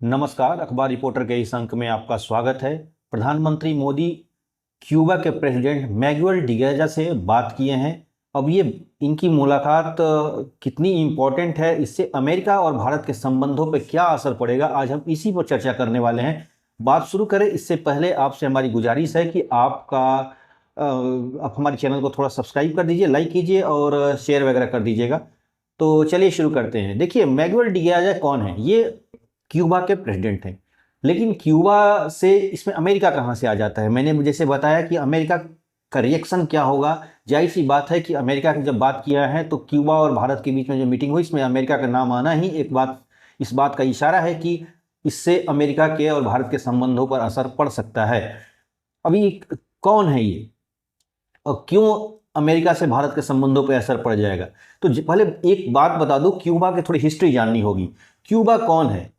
नमस्कार, अखबार रिपोर्टर के इस अंक में आपका स्वागत है। प्रधानमंत्री मोदी क्यूबा के प्रेसिडेंट मैनुएल डियाज़ से बात किए हैं। अब ये इनकी मुलाकात कितनी इम्पोर्टेंट है, इससे अमेरिका और भारत के संबंधों पर क्या असर पड़ेगा, आज हम इसी पर चर्चा करने वाले हैं। बात शुरू करें इससे पहले आपसे हमारी गुजारिश है कि आप हमारे चैनल को थोड़ा सब्सक्राइब कर दीजिए, लाइक कीजिए और शेयर वगैरह कर दीजिएगा। तो चलिए शुरू करते हैं। देखिए, मैनुएल डियाज़ कौन है? ये क्यूबा के प्रेसिडेंट हैं। लेकिन क्यूबा से इसमें अमेरिका कहाँ से आ जाता है? मैंने जैसे बताया कि अमेरिका का रिएक्शन क्या होगा। जाहिर सी बात है कि अमेरिका की जब बात किया है तो क्यूबा और भारत के बीच में जो मीटिंग हुई इसमें अमेरिका का नाम आना ही इस बात का इशारा है कि इससे अमेरिका के और भारत के संबंधों पर असर पड़ सकता है। अभी कौन है ये और क्यों अमेरिका से भारत के संबंधों पर असर पड़ जाएगा? तो पहले एक बात बता दूं, क्यूबा की थोड़ी हिस्ट्री जाननी होगी। क्यूबा कौन है?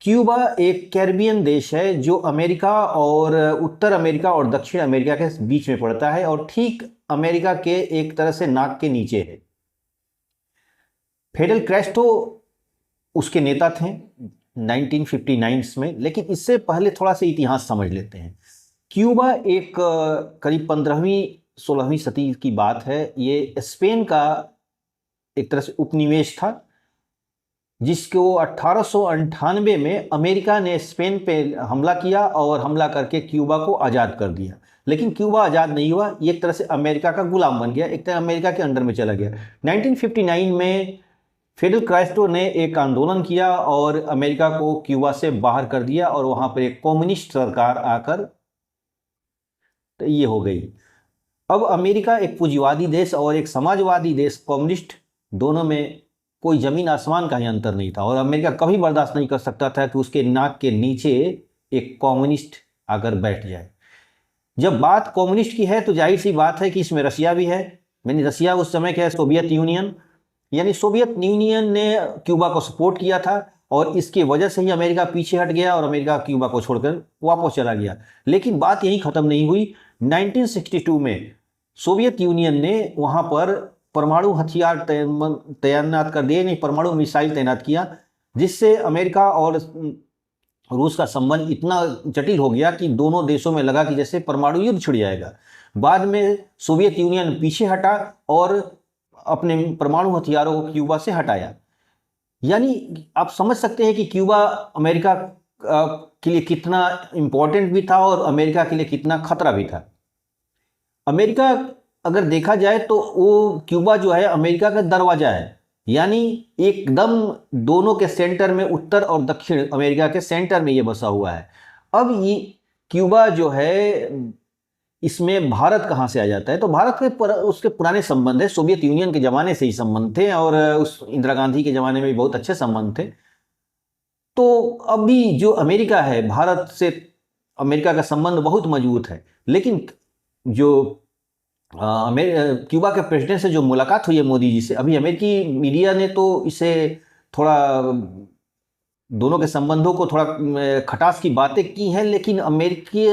क्यूबा एक कैरिबियन देश है जो अमेरिका और उत्तर अमेरिका और दक्षिण अमेरिका के बीच में पड़ता है और ठीक अमेरिका के एक तरह से नाक के नीचे है। फिडेल कैस्ट्रो उसके नेता थे 1959 में। लेकिन इससे पहले थोड़ा सा इतिहास समझ लेते हैं। क्यूबा एक करीब 15वीं-16वीं सदी की बात है। ये स्पेन का एक तरह से उपनिवेश था जिसको 1898 में अमेरिका ने स्पेन पे हमला किया और हमला करके क्यूबा को आज़ाद कर दिया। लेकिन क्यूबा आज़ाद नहीं हुआ, ये एक तरह से अमेरिका का गुलाम बन गया, एक तरह अमेरिका के अंडर में चला गया। 1959 में फिडेल कैस्ट्रो ने एक आंदोलन किया और अमेरिका को क्यूबा से बाहर कर दिया और वहाँ पर एक कम्युनिस्ट सरकार आकर तो ये हो गई। अब अमेरिका एक पूंजीवादी देश और एक समाजवादी देश, कम्युनिस्ट, दोनों में कोई जमीन आसमान का ही अंतर नहीं था और अमेरिका कभी बर्दाश्त नहीं कर सकता था कि उसके नाक के नीचे एक कम्युनिस्ट आकर बैठ जाए। जब बात कम्युनिस्ट की है तो जाहिर सी बात है कि इसमें रसिया भी है। मैंने रसिया उस समय क्या है, सोवियत यूनियन, यानी सोवियत यूनियन ने क्यूबा को सपोर्ट किया था और इसकी वजह से ही अमेरिका पीछे हट गया और अमेरिका क्यूबा को छोड़कर वापस चला गया। लेकिन बात यही ख़त्म नहीं हुई। 1962 में सोवियत यूनियन ने वहाँ पर परमाणु हथियार तैनात कर दिए, नहीं परमाणु मिसाइल तैनात किया, जिससे अमेरिका और रूस का संबंध इतना जटिल हो गया कि दोनों देशों में लगा कि जैसे परमाणु युद्ध छिड़ जाएगा। बाद में सोवियत यूनियन पीछे हटा और अपने परमाणु हथियारों को क्यूबा से हटाया। यानी आप समझ सकते हैं कि क्यूबा अमेरिका के लिए कितना इम्पोर्टेंट भी था और अमेरिका के लिए कितना खतरा भी था। अमेरिका अगर देखा जाए तो वो क्यूबा जो है अमेरिका का दरवाजा है, यानी एकदम दोनों के सेंटर में, उत्तर और दक्षिण अमेरिका के सेंटर में ये बसा हुआ है। अब ये क्यूबा जो है, इसमें भारत कहाँ से आ जाता है? तो भारत के उसके पुराने संबंध है, सोवियत यूनियन के ज़माने से ही संबंध थे और उस इंदिरा गांधी के ज़माने में भी बहुत अच्छे संबंध थे। तो अभी जो अमेरिका है, भारत से अमेरिका का संबंध बहुत मजबूत है। लेकिन जो क्यूबा के प्रेसिडेंट से जो मुलाकात हुई है मोदी जी से, अभी अमेरिकी मीडिया ने तो इसे थोड़ा, दोनों के संबंधों को थोड़ा खटास की बातें की हैं, लेकिन अमेरिकी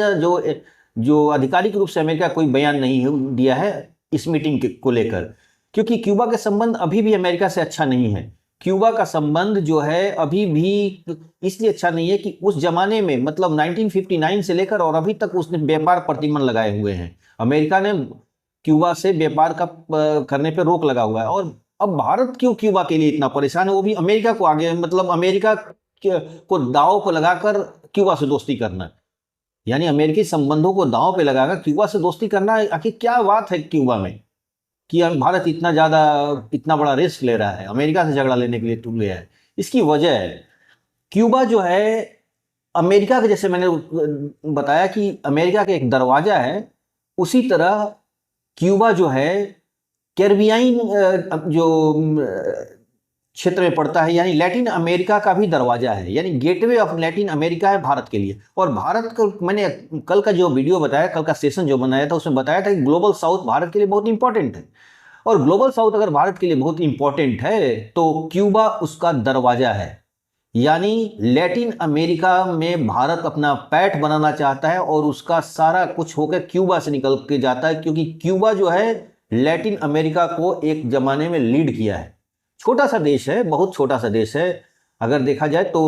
जो आधिकारिक रूप से अमेरिका कोई बयान नहीं दिया है इस मीटिंग को लेकर, क्योंकि क्यूबा के संबंध अभी भी अमेरिका से अच्छा नहीं है। क्यूबा का संबंध जो है अभी भी इसलिए अच्छा नहीं है कि उस जमाने में, मतलब 1959 से लेकर और अभी तक उसने व्यापार प्रतिबंध लगाए हुए हैं। अमेरिका ने क्यूबा से व्यापार करने पर रोक लगा हुआ है। और अब भारत क्यों क्यूबा के लिए इतना परेशान है? वो भी अमेरिका को आगे, मतलब अमेरिका को दांव पर लगाकर क्यूबा से दोस्ती करना, यानी अमेरिकी संबंधों को दांव पे लगाकर क्यूबा से दोस्ती करना। आखिर क्या बात है क्यूबा में कि भारत इतना बड़ा रिस्क ले रहा है, अमेरिका से झगड़ा लेने के लिए तुल गया है? इसकी वजह है, क्यूबा जो है अमेरिका के, जैसे मैंने बताया कि अमेरिका का एक दरवाजा है, उसी तरह क्यूबा जो है कैरिबियन जो क्षेत्र में पड़ता है, यानी लैटिन अमेरिका का भी दरवाजा है, यानी गेटवे ऑफ लैटिन अमेरिका है भारत के लिए। और भारत को मैंने कल का जो वीडियो बताया, कल का सेशन जो बनाया था, उसमें बताया था कि ग्लोबल साउथ भारत के लिए बहुत इंपॉर्टेंट है। और ग्लोबल साउथ अगर भारत के लिए बहुत इंपॉर्टेंट है तो क्यूबा उसका दरवाजा है। यानी लैटिन अमेरिका में भारत अपना पैठ बनाना चाहता है और उसका सारा कुछ होकर क्यूबा से निकल के जाता है, क्योंकि क्यूबा जो है लैटिन अमेरिका को एक जमाने में लीड किया है। छोटा सा देश है, बहुत छोटा सा देश है, अगर देखा जाए तो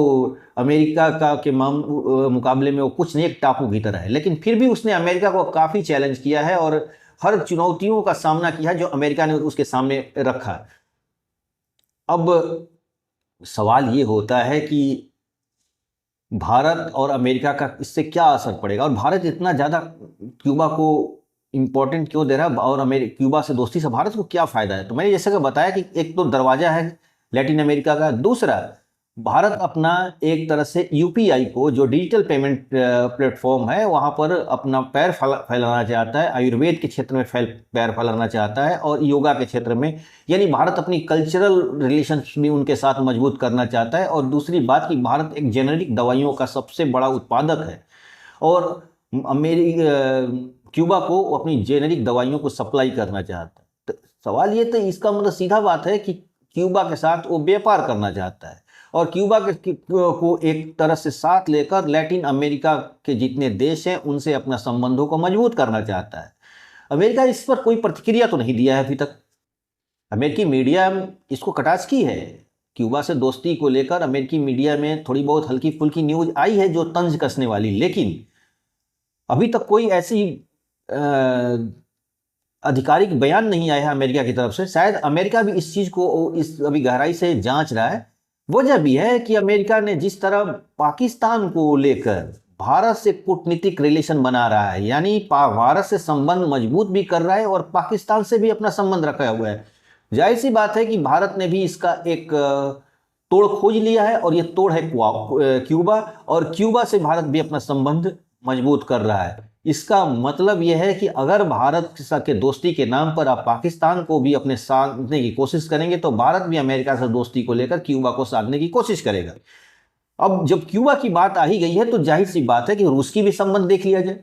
अमेरिका का के मुकाबले में वो कुछ नहीं, एक टापू की तरह है, लेकिन फिर भी उसने अमेरिका को काफ़ी चैलेंज किया है और हर चुनौतियों का सामना किया है जो अमेरिका ने उसके सामने रखा। अब सवाल ये होता है कि भारत और अमेरिका का इससे क्या असर पड़ेगा, और भारत इतना ज़्यादा क्यूबा को इम्पोर्टेंट क्यों दे रहा है, और क्यूबा से दोस्ती से भारत को क्या फ़ायदा है। तो मैंने जैसे कि बताया कि एक तो दरवाज़ा है लैटिन अमेरिका का, दूसरा भारत अपना एक तरह से यूपीआई को, जो डिजिटल पेमेंट प्लेटफॉर्म है, वहाँ पर अपना पैर फैलाना चाहता है, आयुर्वेद के क्षेत्र में पैर फैलाना चाहता है, और योगा के क्षेत्र में, यानी भारत अपनी कल्चरल रिलेशंस भी उनके साथ मजबूत करना चाहता है। और दूसरी बात कि भारत एक जेनेरिक दवाइयों का सबसे बड़ा उत्पादक है, और क्यूबा को अपनी जेनेरिक दवाइयों को सप्लाई करना चाहता है। तो सवाल ये, तो इसका मतलब सीधा बात है कि क्यूबा के साथ वो व्यापार करना चाहता है, और क्यूबा को एक तरह से साथ लेकर लैटिन अमेरिका के जितने देश हैं उनसे अपना संबंधों को मजबूत करना चाहता है। अमेरिका इस पर कोई प्रतिक्रिया तो नहीं दिया है अभी तक। अमेरिकी मीडिया इसको कटाक्ष की है, क्यूबा से दोस्ती को लेकर अमेरिकी मीडिया में थोड़ी बहुत हल्की फुल्की न्यूज आई है जो तंज कसने वाली, लेकिन अभी तक कोई ऐसी आधिकारिक बयान नहीं आया है अमेरिका की तरफ से। शायद अमेरिका भी इस चीज़ को इस अभी गहराई से जांच रहा है। वजह भी है कि अमेरिका ने जिस तरह पाकिस्तान को लेकर भारत से कूटनीतिक रिलेशन बना रहा है, यानी भारत से संबंध मजबूत भी कर रहा है और पाकिस्तान से भी अपना संबंध रखा हुआ है, जाहिर सी बात है कि भारत ने भी इसका एक तोड़ खोज लिया है, और ये तोड़ है क्यूबा, और क्यूबा से भारत भी अपना संबंध मजबूत कर रहा है। इसका मतलब यह है कि अगर भारत के दोस्ती के नाम पर आप पाकिस्तान को भी अपने साधने की कोशिश करेंगे, तो भारत भी अमेरिका से दोस्ती को लेकर क्यूबा को साधने की कोशिश करेगा। अब जब क्यूबा की बात आ ही गई है, तो जाहिर सी बात है कि रूस की भी संबंध देख लिया जाए।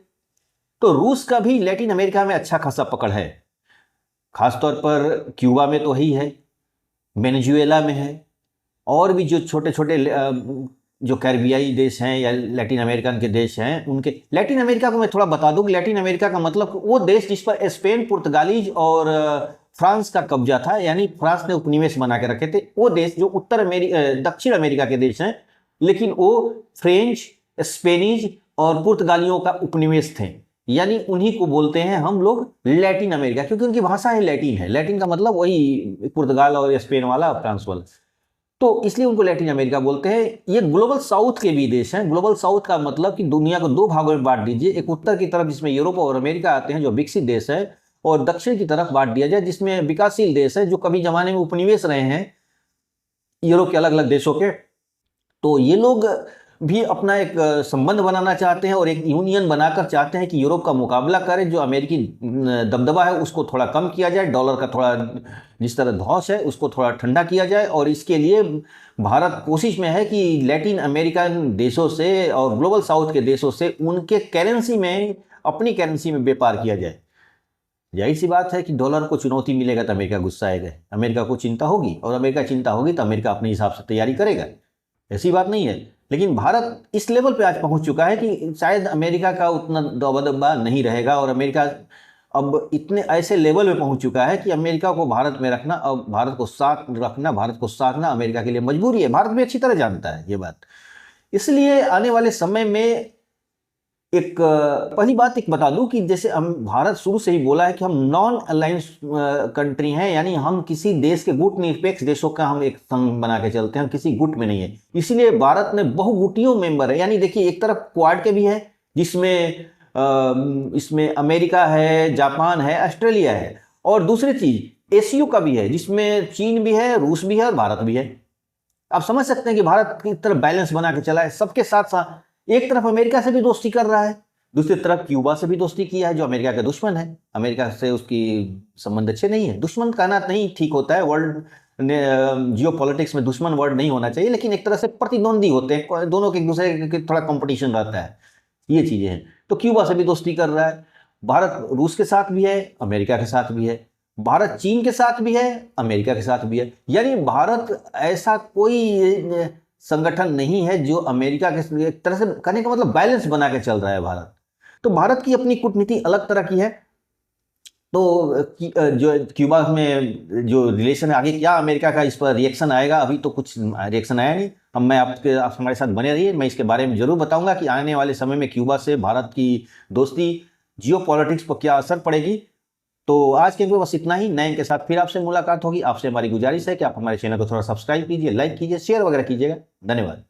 तो रूस का भी लैटिन अमेरिका में अच्छा खासा पकड़ है, खासतौर पर क्यूबा में तो ही है, वेनेजुएला में है, और भी जो छोटे छोटे जो कैरिबियाई देश हैं या लैटिन अमेरिकन के देश हैं उनके। लैटिन अमेरिका को मैं थोड़ा बता दूं कि लैटिन अमेरिका का मतलब वो देश जिस पर स्पेन, पुर्तगालीज और फ्रांस का कब्जा था, यानी फ्रांस ने उपनिवेश बना के रखे थे। वो देश जो दक्षिण अमेरिका के देश हैं, लेकिन वो फ्रेंच, स्पेनिश और पुर्तगालियों का उपनिवेश थे, यानी उन्हीं को बोलते हैं हम लोग लैटिन अमेरिका, क्योंकि उनकी भाषा है लैटिन है। लैटिन का मतलब वही पुर्तगाल और स्पेन वाला, फ्रांस वाला, तो इसलिए उनको लैटिन अमेरिका बोलते हैं। ये ग्लोबल साउथ के भी देश हैं। ग्लोबल साउथ का मतलब कि दुनिया को दो भागों में बांट दीजिए, एक उत्तर की तरफ जिसमें यूरोप और अमेरिका आते हैं जो विकसित देश है, और दक्षिण की तरफ बांट दिया जाए जिसमें विकासशील देश है जो कभी जमाने में उपनिवेश रहे हैं यूरोप के अलग अलग देशों के। तो ये लोग भी अपना एक संबंध बनाना चाहते हैं और एक यूनियन बनाकर चाहते हैं कि यूरोप का मुकाबला करें, जो अमेरिकी दबदबा है उसको थोड़ा कम किया जाए, डॉलर का थोड़ा जिस तरह धौंस है उसको थोड़ा ठंडा किया जाए। और इसके लिए भारत कोशिश में है कि लैटिन अमेरिकन देशों से और ग्लोबल साउथ के देशों से उनके करेंसी में, अपनी करेंसी में व्यापार किया जाए। जाहिर सी बात है कि डॉलर को चुनौती मिलेगा तो अमेरिका गुस्सा आएगा, अमेरिका को चिंता होगी, और अमेरिका चिंता होगी तो अमेरिका अपने हिसाब से तैयारी करेगा, ऐसी बात नहीं है। लेकिन भारत इस लेवल पे आज पहुंच चुका है कि शायद अमेरिका का उतना दबदबा नहीं रहेगा, और अमेरिका अब इतने ऐसे लेवल पे पहुंच चुका है कि अमेरिका को भारत में रखना, अब भारत को साथ रखना, भारत को साधना अमेरिका के लिए मजबूरी है। भारत भी अच्छी तरह जानता है ये बात। इसलिए आने वाले समय में एक पहली बात एक बता दूं कि जैसे हम, भारत शुरू से ही बोला है कि हम नॉन अलायंस कंट्री हैं, यानी हम किसी देश के गुट निरपेक्ष देशों का हम एक संघ बना के चलते हैं, हम किसी गुट में नहीं है। इसीलिए भारत में बहुगुटियों मेंबर है, यानी देखिए एक तरफ क्वाड के भी है जिसमें इसमें अमेरिका है, जापान है, ऑस्ट्रेलिया है, और दूसरी चीज एसीओ का भी है जिसमें चीन भी है, रूस भी है और भारत भी है। आप समझ सकते हैं कि भारत की तरफ बैलेंस बना के चला है, सबके साथ साथ एक तरफ अमेरिका से भी दोस्ती कर रहा है, दूसरी तरफ क्यूबा से भी दोस्ती किया है जो अमेरिका का दुश्मन है। अमेरिका से उसकी संबंध अच्छे नहीं है, दुश्मन कहना नहीं ठीक होता है, वर्ल्ड जियो पॉलिटिक्स में दुश्मन वर्ड नहीं होना चाहिए, लेकिन एक तरह से प्रतिद्वंदी होते हैं दोनों के, एक दूसरे के थोड़ा कंपटीशन रहता है, ये चीजें हैं। तो क्यूबा से भी दोस्ती कर रहा है भारत, रूस के साथ भी है, अमेरिका के साथ भी है, भारत चीन के साथ भी है, अमेरिका के साथ भी है। यानी भारत ऐसा कोई संगठन नहीं है जो अमेरिका के, एक तरह से कहने का मतलब बैलेंस बना के चल रहा है भारत। तो भारत की अपनी कूटनीति अलग तरह की है। जो क्यूबा में जो रिलेशन है, आगे क्या अमेरिका का इस पर रिएक्शन आएगा, अभी तो कुछ रिएक्शन आया नहीं। अब मैं आप हमारे साथ बने रहिए, मैं इसके बारे में जरूर बताऊंगा कि आने वाले समय में क्यूबा से भारत की दोस्ती, जियो पॉलिटिक्स पर क्या असर पड़ेगी। तो आज के लिए बस इतना ही। नए के साथ फिर आपसे मुलाकात होगी। आपसे हमारी गुजारिश है कि आप हमारे चैनल को थोड़ा सब्सक्राइब कीजिए, लाइक कीजिए, शेयर वगैरह कीजिएगा। धन्यवाद।